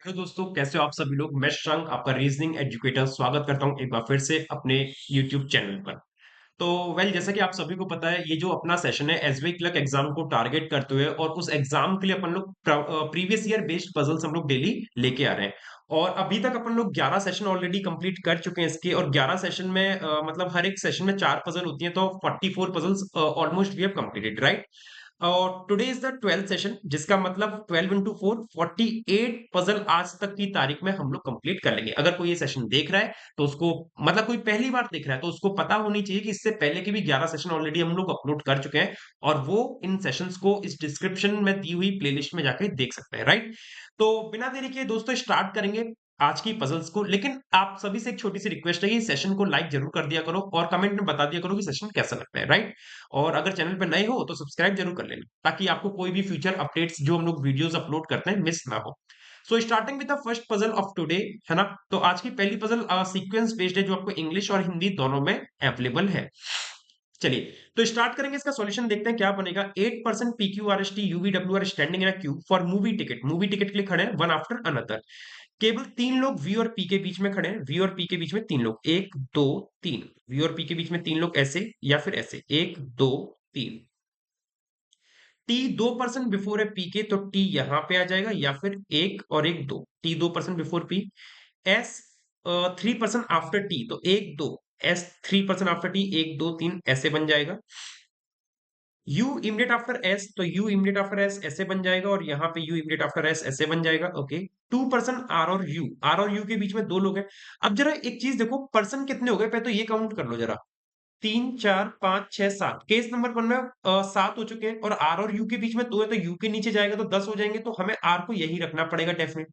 Hello दोस्तों, कैसे हो आप सभी लोग। मैं शशांक, आपका रीजनिंग एजुकेटर, स्वागत करता हूं एक बार फिर से अपने यूट्यूब चैनल पर। तो जैसा कि आप सभी को पता है, ये जो अपना सेशन है एसबीआई क्लर्क एग्जाम को टारगेट करते हुए, और उस एग्जाम के लिए अपन लोग प्रीवियस ईयर बेस्ड पजल्स हम लोग डेली लेके आ रहे हैं। और अभी तक अपन लोग 11 सेशन ऑलरेडी कंप्लीट कर चुके हैं इसके, और 11 सेशन में मतलब हर एक सेशन में 4 पजल होती हैं, तो 44 puzzles almost we have completed, right. और today is the 12th session, जिसका मतलब 12 इंटू 4 48 पजल आज तक की तारीख में हम लोग कंप्लीट कर लेंगे। अगर कोई ये सेशन देख रहा है तो उसको, मतलब कोई पहली बार देख रहा है तो उसको पता होनी चाहिए कि इससे पहले के भी 11 सेशन ऑलरेडी हम लोग अपलोड कर चुके हैं, और वो इन सेशंस को इस डिस्क्रिप्शन में दी हुई प्लेलिस्ट में जाके देख सकते हैं, राइट। तो बिना देरी के दोस्तों स्टार्ट करेंगे आज की पजल्स को। लेकिन आप सभी से एक छोटी सी रिक्वेस्ट है कि सेशन को लाइक जरूर कर दिया करो और कमेंट में बता दिया करो कि सेशन कैसा लगता है, राइट। और अगर चैनल पे नए हो तो सब्सक्राइब जरूर कर लेना, ताकि आपको कोई भी फ्यूचर अपडेट्स जो हम लोग वीडियोस अपलोड करते हैं मिस ना हो। So starting with the first puzzle of today, है ना। तो आज की पहली पजल सीक्वेंस बेस्ड है, जो आपको इंग्लिश और हिंदी दोनों में अवेलेबल है। चलिए, तो स्टार्ट करेंगे, इसका सॉल्यूशन देखते हैं क्या बनेगा। 8% PQRST UVWR standing in a Q for movie ticket. Movie ticket के लिए खड़े हैं वन आफ्टर अनदर। केवल तीन लोग वी और पी के बीच में खड़े हैं। वी और पी के बीच में तीन लोग, एक दो तीन। वी और पी के बीच में तीन लोग, ऐसे या फिर ऐसे, एक दो तीन। टी 2% बिफोर है पी के, तो टी यहां पे आ जाएगा, या फिर एक और एक दो। T 2% before P. S 3% after T, तो एक दो। एस 3% आफ्टर टी, एक दो तीन, ऐसे बन जाएगा। यू इमीडिएट आफ्टर एस, तो यू इमीडिएट आफ्टर एस ऐसे बन जाएगा, और यहाँ पे यू इमीडिएट आफ्टर एस ऐसे बन जाएगा। ओके। 2% आर और यू, आर और यू के बीच में दो लोग हैं। अब जरा एक चीज देखो, पर्सन कितने हो गए, पहले तो ये काउंट कर लो जरा। तीन चार पांच छह सात, केस नंबर वन में 7 हो चुके हैं, और आर और यू के बीच में दो है, तो यू के नीचे जाएगा तो 10 हो जाएंगे, तो हमें आर को यही रखना पड़ेगा डेफिनेट।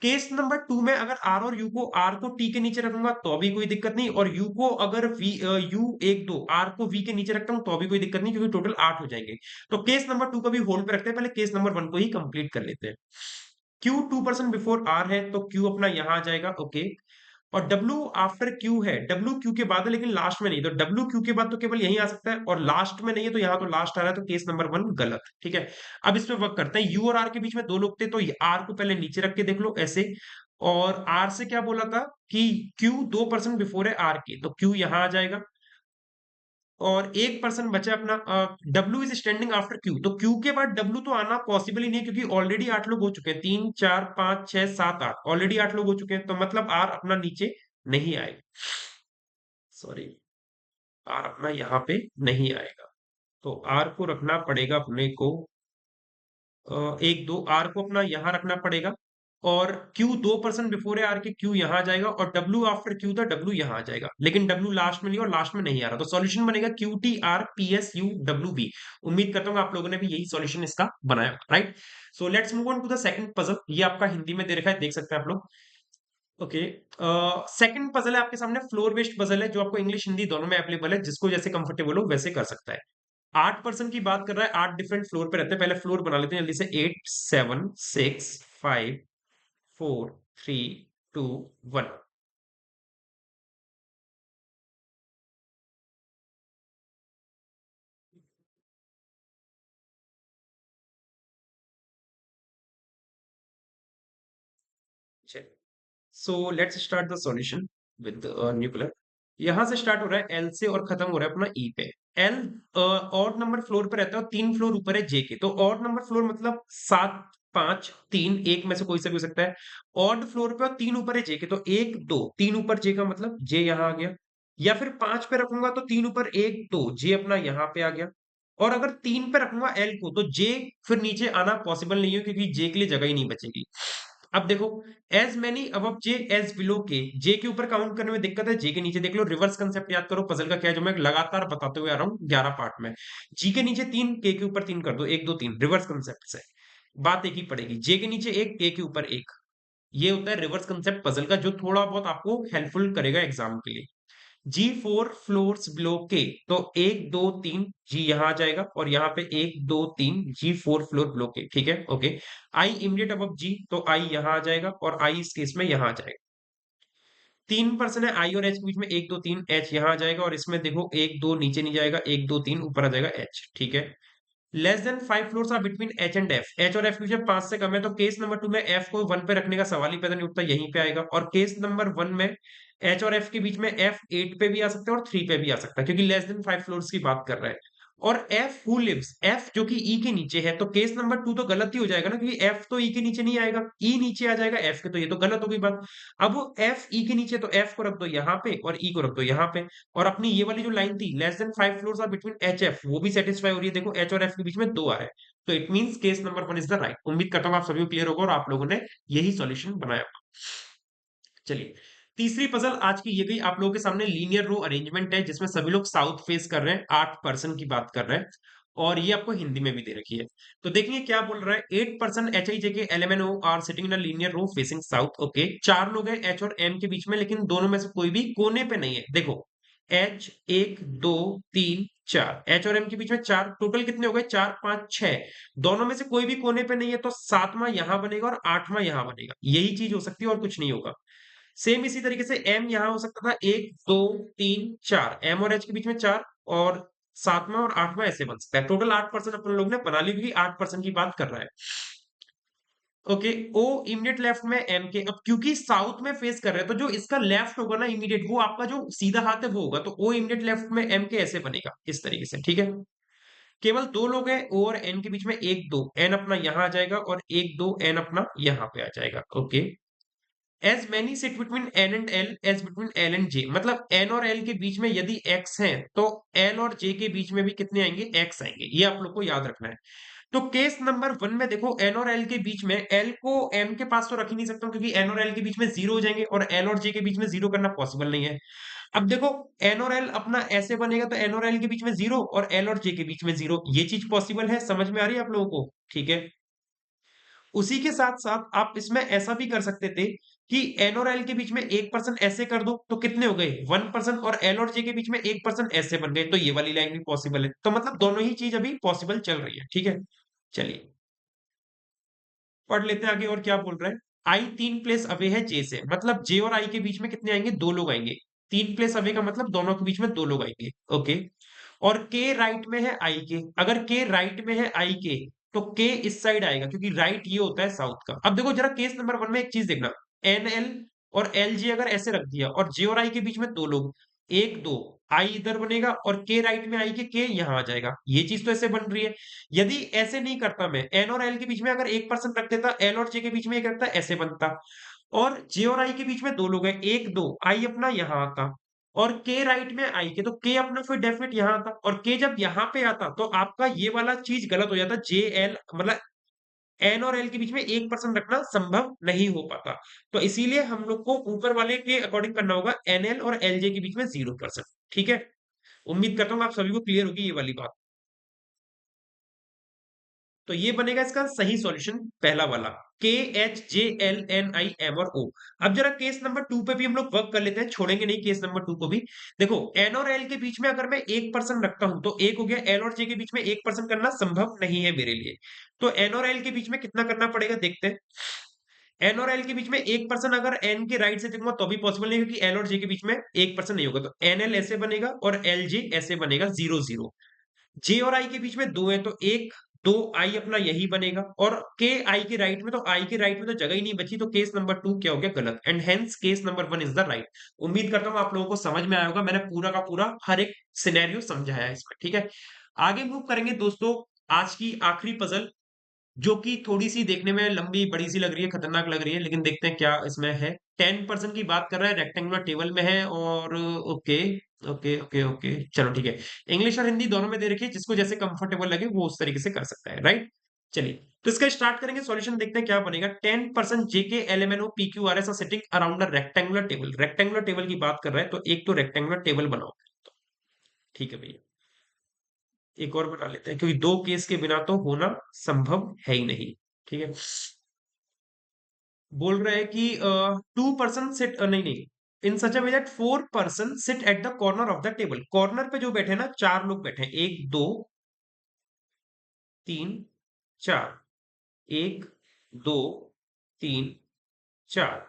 केस नंबर टू में अगर आर को टी के नीचे रखूंगा तो भी कोई दिक्कत नहीं, और यू को अगर वी यू एक दो आर को वी के नीचे रखता हूं तो भी कोई दिक्कत नहीं, क्योंकि टोटल 8 हो जाएंगे। तो केस नंबर टू का भी होल्ड पे रखते हैं, पहले केस नंबर वन को ही कंप्लीट कर लेते हैं। क्यू 2% बिफोर आर है, तो क्यू अपना यहां आ जाएगा। ओके। और डब्ल्यू आफ्टर क्यू है, डब्ल्यू क्यू के बाद है लेकिन लास्ट में नहीं, तो डब्ल्यू क्यू के बाद तो केवल यही आ सकता है, और लास्ट में नहीं है, तो यहाँ तो लास्ट आ रहा है, तो केस नंबर वन गलत, ठीक है। अब इस पे वर्क करते हैं। यू और आर के बीच में दो लोग थे, तो आर को पहले नीचे रख के देख लो ऐसे। और आर से क्या बोला था कि क्यू 2% बिफोर है आर के, तो क्यू यहां आ जाएगा। और 1% बचा अपना, W is standing after Q, तो क्यू के बाद डब्ल्यू तो आना पॉसिबल ही नहीं है, क्योंकि ऑलरेडी 8 लोग हो चुके हैं। 3 4 5 6 7 8, ऑलरेडी 8 लोग हो चुके हैं, तो मतलब आर अपना नीचे नहीं आएगा। सॉरी, आर अपना यहाँ पे नहीं आएगा, तो आर को रखना पड़ेगा अपने को। एक दो आर को अपना यहाँ रखना पड़ेगा, और क्यू 2% बिफोर है आर के, क्यू यहाँ आ जाएगा, और डब्ल्यू आफ्टर क्यू था, डब्ल्यू यहाँ आ जाएगा, लेकिन डब्ल्यू लास्ट में नहीं, और लास्ट में नहीं आ रहा, तो सॉल्यूशन बनेगा Q T R P S U W B. उम्मीद करता हूँ आप लोगों ने भी यही सॉल्यूशन इसका बनाया, right. So let's move on to the second puzzle. ये आपका हिंदी में दे रखा है, देख सकते हैं आप लोग। ओके। सेकंड पजल है आपके सामने, फ्लोर बेस्ड पजल है, जो आपको इंग्लिश हिंदी दोनों में अवेलेबल है, जिसको जैसे कंफर्टेबल हो वैसे कर सकता है। 8% की बात कर रहा है, 8 डिफरेंट फ्लोर पे रहते हैं। पहले फ्लोर बना लेते हैं जल्दी से। 8 7 6 5 4 3 2 1। So let's start the solution with new colour. यहां से स्टार्ट हो रहा है एल से, और खत्म हो रहा है अपना ई पे। एल ऑड नंबर फ्लोर पे रहता है, और 3 फ्लोर ऊपर है जे के, तो ऑड नंबर फ्लोर मतलब 7 5 3, एक में से कोई सा भी हो सकता है। ऑड फ्लोर पे और 3 ऊपर है जे के, तो एक दो, 3 ऊपर जे का मतलब जे यहाँ आ गया। या फिर 5 पे रखूंगा तो 3 ऊपर एक दो, जे अपना यहाँ पे आ गया। और अगर 3 पे रखूंगा एल को, तो जे फिर नीचे आना पॉसिबल नहीं है, क्योंकि जे के लिए जगह ही नहीं बचेगी। अब देखो, एज मेनी अबव जे एज बिलो के, जे के ऊपर काउंट करने में दिक्कत है, जे के नीचे देख लो। रिवर्स कंसेप्ट याद करो पजल का क्या है, जो मैं लगातार बताते हुए आ रहा हूँ 11 पार्ट में। जी के नीचे तीन, के ऊपर तीन कर दो, एक दो तीन, रिवर्स कंसेप्ट से बात एक ही पड़ेगी। जे के नीचे एक, के ऊपर एक। ये होता है रिवर्स कंसेप्ट पजल का, जो थोड़ा बहुत आपको हेल्पफुल करेगा एग्जाम के लिए। जी 4 फ्लोर्स बिलो के, तो एक दो तीन, जी यहाँ आ जाएगा, और यहाँ पे एक दो तीन, जी 4 फ्लोर बिलो के, ठीक है। ओके। आई इमीडिएट अबव जी, तो आई यहाँ आ जाएगा, और आई इस केस में यहाँ आ जाएगा। 3% है आई और एच के बीच में, एक दो तीन, एच यहाँ आ जाएगा, और इसमें देखो एक दो नीचे नहीं जाएगा, एक दो तीन ऊपर आ जाएगा एच, ठीक है। Less than 5 floors are between H and F, H और एफ के बीच में 5 से कम है, तो केस नंबर 2 में एफ को 1 पे रखने का सवाल ही पैदा नहीं उठता, यहीं पे आएगा। और केस नंबर 1 में एच और एफ के बीच में एफ 8 पे भी आ सकता है और 3 पे भी आ सकता है, क्योंकि लेस देन 5 फ्लोर्स की बात कर रहे हैं। और एफ हु लिव्स, एफ जो कि ई के नीचे है, तो केस नंबर 2 तो गलत ही हो जाएगा ना, क्योंकि एफ तो ई के नीचे नहीं आएगा, ई नीचे आ जाएगा एफ के, तो ये तो गलत हो गई बात। अब एफ ई के नीचे, तो एफ को रख दो यहाँ पे और ई को रख दो यहाँ पे। और अपनी ये वाली जो लाइन थी, less than 5 floors are between H F, वो भी सेटिस्फाई हो रही है। देखो एच और एफ के बीच में 2 आ रहा है, तो it means case number 1 is the right. उम्मीद करता हूँ आप सभी को क्लियर होगा और आप लोगों ने यही सॉल्यूशन बनाया होगा। चलिए, तीसरी पजल आज की ये गई आप लोगों के सामने। लीनियर रो अरेंजमेंट है, जिसमें सभी लोग साउथ फेस कर रहे हैं, 8 पर्सन की बात कर रहे हैं, और ये आपको हिंदी में भी दे रखी है। तो देखिए क्या बोल रहा है, 8 person H I J K L M N O are sitting in linear row facing south. Okay, 4 लोग हैं एच और एम के बीच में, लेकिन दोनों में से कोई भी कोने पे नहीं है। देखो एच, 1 2 3 4, एच और एम के बीच में 4, टोटल कितने हो गए, 4 5 6। दोनों में से कोई भी कोने पे नहीं है, तो 7वां यहां बनेगा और 8वां यहां बनेगा, यही चीज हो सकती है और कुछ नहीं होगा। सेम इसी तरीके से एम यहां हो सकता था, 1 2 3 4, एम और एच के बीच में 4, और 7वां और 8वां ऐसे बन सकता है। टोटल 8 पर्सन अपन लोग ने बना ली, क्योंकि 8 पर्सन की बात कर रहा है। ओके, ओ इमीडिएट लेफ्ट में एम के, अब क्योंकि साउथ में फेस कर रहे हैं, तो जो इसका लेफ्ट होगा ना इमीडिएट, वो आपका जो सीधा हाथ है वो होगा, तो ओ इमीडिएट लेफ्ट में एम के ऐसे बनेगा इस तरीके से, ठीक है। केवल 2 लोग हैं, ओ और एन के बीच में, 1 2 एन अपना यहां आ जाएगा और 1 2 एन अपना यहां पे आ जाएगा। Okay, as many sit between N and L as between L and J, मतलब एन और एल के बीच में यदि एक्स है, तो एल और जे के बीच में भी कितने आएंगे, एक्स आएंगे, ये आप लोग को याद रखना है। तो केस नंबर 1 में देखो, एन और एल के बीच में, एल को एम के पास तो रख ही नहीं सकता हूं, क्योंकि एन और एल के बीच में 0 हो जाएंगे, और एल और जे के बीच में 0 करना पॉसिबल नहीं है। अब देखो, एन और एल अपना ऐसे बनेगा, तो एन और एल के बीच में 0 और एल और जे के बीच में 0, ये चीज पॉसिबल है, समझ में आ रही है आप लोगों को, ठीक है। उसी के साथ साथ आप इसमें ऐसा भी कर सकते थे कि एन और एल के बीच में 1 पर्सन ऐसे कर दो, तो कितने हो गए, 1 पर्सन, और एल और जे के बीच में 1 पर्सन ऐसे बन गए, तो ये वाली लाइन भी पॉसिबल है। तो मतलब दोनों ही चीज अभी पॉसिबल चल रही है, ठीक है। चलिए पढ़ लेते हैं आगे और क्या बोल रहा है। आई 3 प्लेस अवे है जे से, मतलब जे और आई के बीच में कितने आएंगे, 2 लोग आएंगे। 3 प्लेस अवे का मतलब दोनों के बीच में 2 लोग आएंगे। ओके, और के राइट में है आई के, अगर के राइट में है आई के, तो के इस साइड आएगा, क्योंकि राइट ये होता है साउथ का। अब देखो जरा केस नंबर 1 में एक चीज देखना, एन एल और एल जे अगर ऐसे रख दिया, और जे और आई के बीच में 2 लोग, 1 2, आई इधर बनेगा और के राइट में आई के यहां आ जाएगा, ये चीज तो ऐसे बन रही है। यदि ऐसे नहीं करता मैं, एन और एल के बीच में अगर 1 पर्सन रख देता, एल और जे के बीच में एक रखता, ऐसे बनता। और जे और आई के बीच में 2 लोग हैं, 1 2, आई अपना यहां आता, और के राइट में आई के, तो के अपना फिर डेफिनेट यहां आता, और के जब यहां पे आता, तो आपका ये वाला चीज गलत हो जाता, जे एल मतलब एन और एल के बीच में 1 पर्सन रखना संभव नहीं हो पाता। तो इसीलिए हम लोग को ऊपर वाले के अकॉर्डिंग करना होगा, एन एल और एल जे के बीच में 0 पर्सन, ठीक है। उम्मीद करता हूँ आप सभी को क्लियर होगी ये वाली बात। तो ये बनेगा इसका सही सॉल्यूशन, पहला वाला, K H J L N I M और ओ। अब जरा केस नंबर 2 पे भी हम लोग वर्क कर लेते हैं, छोड़ेंगे नहीं केस नंबर 2 को भी। देखो एन और एल के बीच में अगर मैं 1 पर्सन रखता हूं, तो एक हो गया, एल और जे के बीच में 1 पर्सन करना संभव नहीं है मेरे लिए। तो एन और एल के बीच में कितना करना पड़ेगा, देखते हैं। एन और एल के बीच में 1 पर्सन अगर एन के राइट से देखूंगा तो भी पॉसिबल नहीं, क्योंकि एल और जे के बीच में 1 पर्सन नहीं होगा, तो एन एल ऐसे बनेगा और एल जे ऐसे बनेगा, 0 0। जे और आई के बीच में 2 है, तो 1 2 आई अपना यही बनेगा, और के आई के राइट में, तो आई के राइट में तो जगह ही नहीं बची, तो केस नंबर 2 क्या हो गया, गलत, and hence case number 1 is the right. उम्मीद करता हूं आप लोगों को समझ में आया होगा, मैंने पूरा का पूरा हर एक सिनेरियो समझाया है इसमें, ठीक है। आगे मूव करेंगे दोस्तों, आज की आखिरी पजल, जो कि थोड़ी-सी देखने में लंबी बड़ी-सी लग रही है, खतरनाक लग रही है, लेकिन देखते हैं क्या इसमें है। 10 पर्सन की बात कर रहा है, रेक्टेंगुलर टेबल में है, और ओके, ओके, ओके, ओके, चलो ठीक है। इंग्लिश और हिंदी दोनों में दे रखी है, जिसको जैसे कंफर्टेबल लगे वो उस तरीके से कर सकता है, राइट? चलिए, तो इसका स्टार्ट करेंगे, सॉल्यूशन देखते हैं क्या बनेगा। 10 person J K L M N O P Q R S are sitting around a rectangular table, rectangular table की बात कर रहा है, तो एक तो रेक्टेंगुलर टेबल बनाओ, ठीक है भैया। एक और बना लेते हैं, क्योंकि 2 केस के बिना तो होना संभव है ही नहीं, ठीक है। बोल रहा है कि 2 पर्सन सिट, नहीं नहीं, in such a way that 4 person sit at the corner of the table, corner पे जो बैठे हैं ना, 4 लोग बैठे हैं, 1 2 3 4, 1 2 3 4।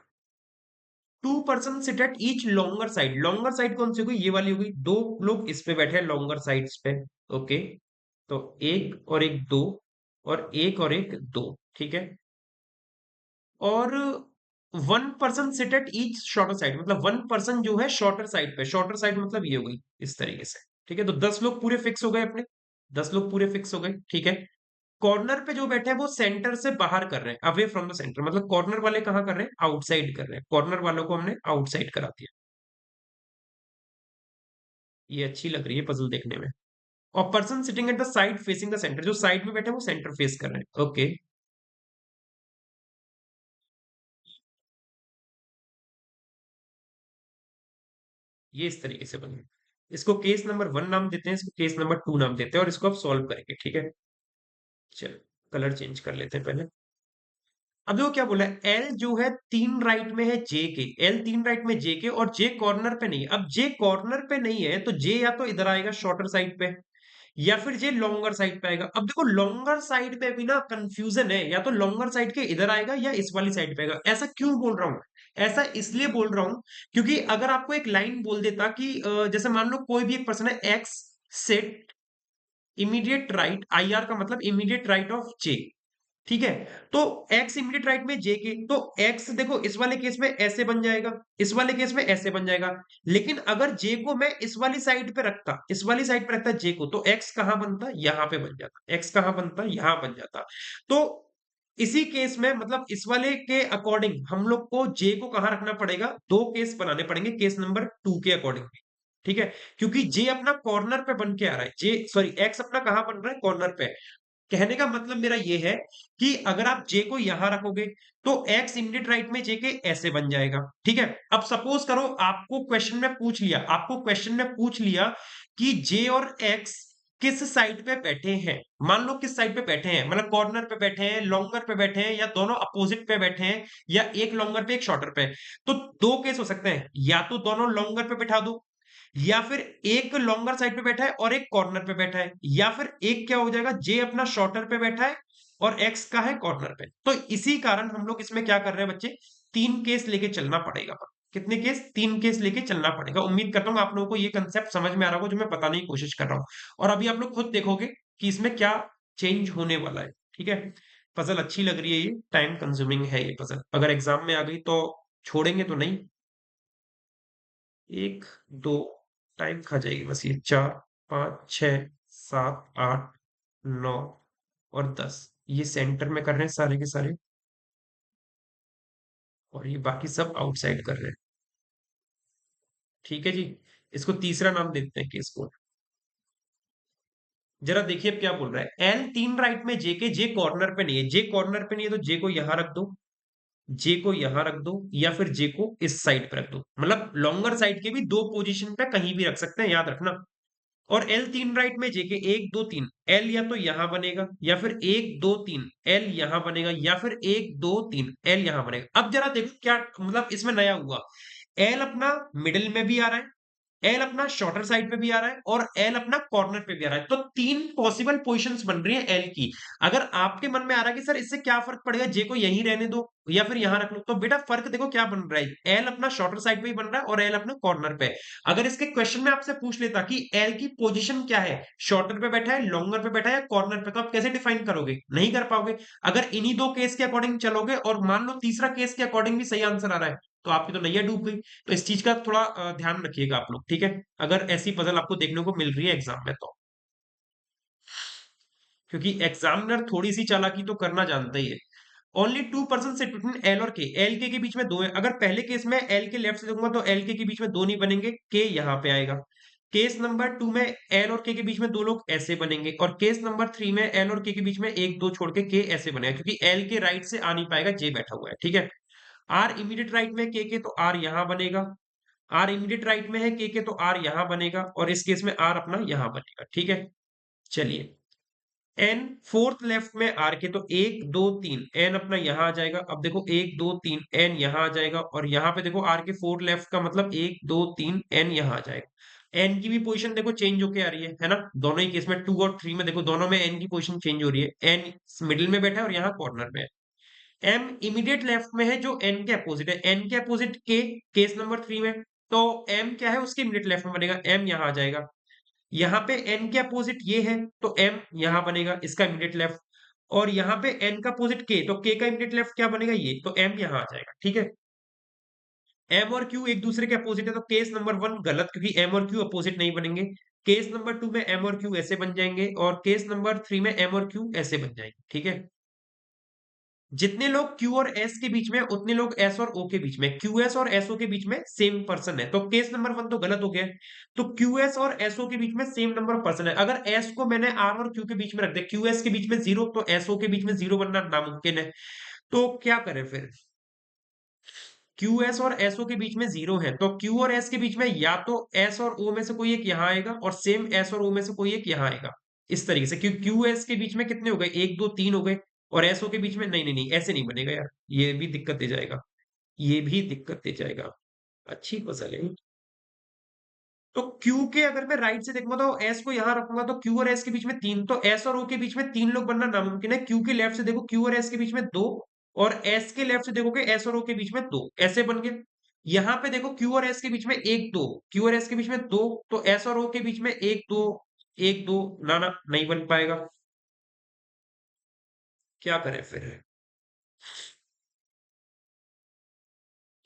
2 person sit at each longer side, longer side कौन सी होगी, ये वाली होगी, 2 लोग इस पे बैठे हैं लॉन्गर साइड्स पे। ओके, तो एक और एक दो, और एक और एक दो, ठीक है। और one person sit at each shorter side, मतलब वन पर्सन जो है शॉर्टर साइड पे, शॉर्टर साइड मतलब ये हो गई इस तरीके से, ठीक है। तो 10 लोग पूरे फिक्स हो गए अपने, 10 लोग पूरे फिक्स हो गए, ठीक है। कॉर्नर पे जो बैठे हैं वो सेंटर से बाहर कर रहे हैं, अवे फ्रॉम द सेंटर, मतलब कॉर्नर वाले कहाँ कर रहे हैं, आउटसाइड कर रहे हैं, कॉर्नर वालों को हमने आउटसाइड करा दिया। ये अच्छी लग रही है पजल देखने में। और person sitting at the side facing the centre, जो साइड में बैठे हैं वो सेंटर फेस कर रहे हैं, ओके। ये इस तरीके से बने। इसको केस नंबर 1 नाम देते हैं, इसको केस नंबर 2 नाम देते हैं, और इसको अब सॉल्व करेंगे, ठीक है। चलो, कलर चेंज कर लेते हैं पहले। अब देखो क्या बोला है, एल जो है 3 राइट में है जे के, एल 3 राइट में जे के, और जे कॉर्नर पे नहीं है। अब जे कॉर्नर पे नहीं है तो जे या तो इधर आएगा शॉर्टर साइड पे, या फिर जे लॉन्गर साइड पे आएगा। अब देखो लॉन्गर साइड पे भी ना कंफ्यूजन है, या तो लॉन्गर साइड के इधर आएगा या इस वाली साइड पे आएगा। ऐसा क्यों बोल रहा हूं, ऐसा इसलिए बोल रहा हूं क्योंकि अगर आपको एक लाइन बोल देता कि जैसे मान लो कोई भी एक पर्सन है x set immediate right, I R का मतलब इमीडिएट राइट ऑफ जे, ठीक है। तो x इमीडिएट राइट में j के, तो x देखो इस वाले केस में ऐसे बन जाएगा, इस वाले केस में ऐसे बन जाएगा। लेकिन अगर j को मैं इस वाली साइड पे रखता, इस वाली साइड पे रखता j को, तो x कहां बनता, यहां पे बन जाता, x कहां बनता, यहां बन जाता। तो इसी केस में मतलब इस वाले के अकॉर्डिंग हम लोग को j को कहां रखना पड़ेगा, दो केस बनाने पड़ेंगे केस नंबर 2 के अकॉर्डिंग, ठीक है। क्योंकि j अपना कॉर्नर पे बन के आ रहा है, j सॉरी x अपना कहां बन रहा है, कॉर्नर पे। कहने का मतलब मेरा ये है कि अगर आप जे को यहां रखोगे तो एक्स इमीडिएट राइट में जे के ऐसे बन जाएगा, ठीक है। अब सपोज करो आपको क्वेश्चन में पूछ लिया, आपको क्वेश्चन में पूछ लिया कि जे और एक्स किस साइड पे बैठे हैं, मान लो किस साइड पे बैठे हैं, मतलब कॉर्नर पे बैठे हैं, लॉन्गर पे बैठे हैं, या दोनों अपोजिट पे बैठे हैं, या एक लॉन्गर पे एक शॉर्टर पे। तो दो केस हो सकते हैं, या तो दोनों लॉन्गर पे बैठा दो, या फिर एक लॉन्गर साइड पे बैठा है और एक कॉर्नर पे बैठा है, या फिर एक क्या हो जाएगा, जे अपना शॉर्टर पे बैठा है और एक्स का है कॉर्नर पे। तो इसी कारण हम लोग इसमें क्या कर रहे हैं बच्चे, 3 केस लेके चलना पड़ेगा। कितने केस, 3 केस लेके चलना पड़ेगा। उम्मीद करता हूँ आप लोगों को ये कंसेप्ट समझ में आ रहा होगा जो मैं बताने की कोशिश कर रहा हूँ। और अभी आप लोग खुद देखोगे कि इसमें क्या चेंज होने वाला है, ठीक है। पजल अच्छी लग रही है, ये टाइम कंज्यूमिंग है ये पजल, अगर एग्जाम में आ गई तो छोड़ेंगे तो नहीं। एक दो, टाइम खा जाएगी बस ये, 4 5 6 7 8 9 और 10, ये सेंटर में कर रहे हैं सारे के सारे, और ये बाकी सब आउटसाइड कर रहे हैं, ठीक है जी। इसको तीसरा नाम देते हैं केस को। जरा देखिए अब क्या बोल रहा है, एल 3 राइट में जे के, जे कॉर्नर पे नहीं है, जे कॉर्नर पे नहीं है तो जे को यहां रख दो, जे को यहां रख दो, या फिर जे को इस साइड पे रख दो, मतलब लॉन्गर साइड के भी दो पोजीशन पे कहीं भी रख सकते हैं, याद रखना। और एल 3 राइट में जेके 1 2 3, एल या तो यहां बनेगा, या फिर 1 2 3 एल यहां बनेगा, या फिर 1 2 3 एल यहां बनेगा। अब जरा देखो क्या मतलब इसमें नया हुआ, एल अपना मिडिल में भी आ रहा है, एल अपना शॉर्टर साइड पे भी आ रहा है, और एल अपना कॉर्नर पे भी आ रहा है। तो 3 पॉसिबल पोजीशंस बन रही है एल की। अगर आपके मन में आ रहा है कि सर इससे क्या फर्क पड़ेगा, जे को यहीं रहने दो या फिर यहां रख लो, तो बेटा फर्क देखो क्या बन रहा है, एल अपना शॉर्टर साइड पे ही बन रहा है और एल अपना कॉर्नर पे है। अगर इसके क्वेश्चन में आपसे पूछ लेता कि एल की पोजीशन क्या है, शॉर्टर पे बैठा है, लॉन्गर पे बैठा है या कॉर्नर पे, तो आप कैसे डिफाइन करोगे, नहीं कर पाओगे। अगर इन्हीं दो केस के अकॉर्डिंग चलोगे और मान लो तीसरा केस के अकॉर्डिंग भी सही आंसर आ रहा है, तो आपकी तो नैया डूब गई। तो इस चीज का थोड़ा ध्यान रखिएगा आप लोग, ठीक है। अगर ऐसी पजल आपको देखने को मिल रही है एग्जाम में तो, क्योंकि एग्जामिनर थोड़ी सी चालाकी तो करना जानता ही है। Only 2 person sit between L और के, एल के बीच में दो है। अगर पहले केस में एल के लेफ्ट से दूंगा तो एल के बीच में दो नहीं बनेंगे, के यहाँ पे आएगा। केस नंबर 2 में एल और के बीच में दो लोग ऐसे बनेंगे, और केस नंबर 3 में एल और के बीच में एक दो छोड़ के ऐसे बनेगा, क्योंकि एल के राइट से आ नहीं पाएगा, जे बैठा हुआ है, ठीक है। आर इमीडिएट राइट में के तो आर यहां बनेगा, आर इमीडिएट राइट में है के तो आर यहां बनेगा, और इस केस में आर अपना यहां बनेगा, ठीक है। चलिए, एन फोर्थ लेफ्ट में आर के, तो 1 2 3 एन अपना यहां आ जाएगा। अब देखो 1 2 3 एन यहां आ जाएगा, और यहां पे देखो आर के फोर्थ लेफ्ट का मतलब 1 2 3 एन यहां आ जाएगा। एन की भी पोजीशन देखो चेंज होके आ रही है ना, दोनों ही केस में 2 और 3 में देखो दोनों में एन की पोजीशन चेंज हो रही है, एन मिडिल में बैठा है और यहाँ कॉर्नर में है। एम इमीडिएट लेफ्ट में है जो एन के अपोजिट है, एन के अपोजिट के, केस नंबर 3 में। तो एम क्या है उसके इमीडिएट लेफ्ट में बनेगा, एम यहां आ जाएगा। यहाँ पे n के अपोजिट ये है, तो m यहाँ बनेगा इसका इमीडिएट लेफ्ट, और यहाँ पे n का अपोजिट k, तो k का इमीडिएट लेफ्ट क्या बनेगा ये, तो m यहाँ आ जाएगा, ठीक है। m और q एक दूसरे के अपोजिट है, तो केस नंबर 1 गलत, क्योंकि m और q अपोजिट नहीं बनेंगे। केस नंबर 2 में m और q ऐसे बन जाएंगे, और केस नंबर 3 में m और q ऐसे बन जाएंगे, ठीक है। जितने लोग Q और S के बीच में, उतने लोग S और O के बीच में, QS और SO के बीच में सेम पर्सन है, तो केस नंबर 1 तो गलत हो गया है। तो QS और SO के बीच में सेम नंबर पर्सन है। अगर S को मैंने R और Q के बीच में रख दिया, QS के बीच में 0, तो SO के बीच में 0 बनना नामुमकिन है। तो क्या करें फिर? QS और SO के बीच में 0 है, तो Q और S के बीच में या तो S और O में से कोई एक यहाँ आएगा, और सेम S और O में से कोई एक यहाँ आएगा। इस तरीके से, क्योंकि QS के बीच में कितने हो गए, 1 2 3 हो गए, और SO के बीच में नहीं नहीं नहीं, ऐसे नहीं बनेगा यार, ये भी दिक्कत दे जाएगा, ये भी दिक्कत दे जाएगा। अच्छी पजल है। तो Q के अगर मैं राइट से देखूंगा, तो S को यहाँ रखूंगा, तो Q और S के बीच में 3, तो S और O के बीच में 3 लोग बनना नामुमकिन है। Q के लेफ्ट से देखो, Q और S के बीच में 2, और S के लेफ्ट से देखोगे S और O के बीच में 2, ऐसे बन गए। यहाँ पे देखो Q और S के बीच में 1 2, Q और S के बीच में 2, तो S और O के बीच में 1 2 1 2, ना ना नहीं बन पाएगा। क्या करें फिर?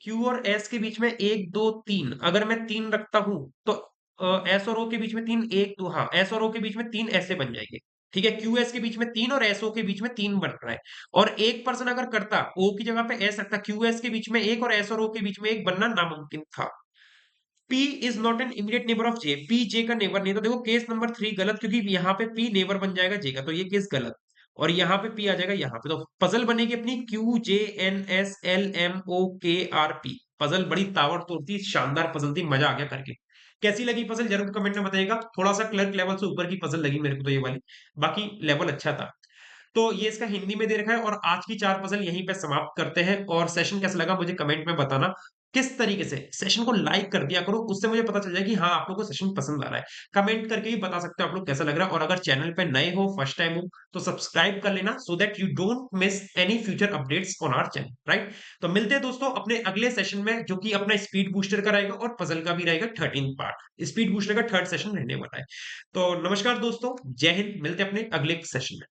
क्यू और एस के बीच में 1 2 3, अगर मैं 3 रखता हूं, तो एस और ओ के बीच में 3 1 2, हाँ एस और ओ के बीच में 3 ऐसे बन जाएंगे, ठीक है। क्यू एस के बीच में 3 और एस ओ के बीच में 3 बन रहा है। और एक पर्सन अगर करता, ओ की जगह पे एस रखता, क्यू एस के बीच में 1 और एस और ओ के बीच में 1 बनना नामुमकिन था। P is not an immediate neighbour of J, P J का नेबर नहीं, तो देखो केस नंबर 3 गलत, क्योंकि यहाँ पे P नेबर बन जाएगा J का, तो ये केस गलत। और यहाँ पे P आ जाएगा यहाँ पे, तो पजल बनेगी अपनी Q J N S L M O K R P। Puzzle बड़ी ताबड़तोड़ थी, शानदार पजल थी, मजा आ गया करके। कैसी लगी पजल जरूर कमेंट में बताइएगा। थोड़ा सा क्लर्क लेवल से ऊपर की पजल लगी मेरे को तो ये वाली, बाकी लेवल अच्छा था। तो ये इसका हिंदी में दे रखा है, और आज की 4 पजल यहीं पे समाप्त करते हैं। और सेशन कैसा लगा मुझे कमेंट में बताना। किस तरीके से सेशन को लाइक कर दिया करो, उससे मुझे पता चल जाए कि हाँ आप लोगों को सेशन पसंद आ रहा है। कमेंट करके भी बता सकते हो आप लोग कैसा लग रहा है। और अगर चैनल पे नए हो, फर्स्ट टाइम हो, तो सब्सक्राइब कर लेना, so that you don't miss any future updates on our channel, right. तो मिलते हैं दोस्तों अपने अगले सेशन में, जो कि अपना स्पीड बूस्टर का रहेगा, और पजल का भी रहेगा 13 पार्ट। स्पीड बूस्टर का थर्ड सेशन रहने वाला है। तो नमस्कार दोस्तों, जय हिंद, मिलते हैं अपने अगले सेशन में।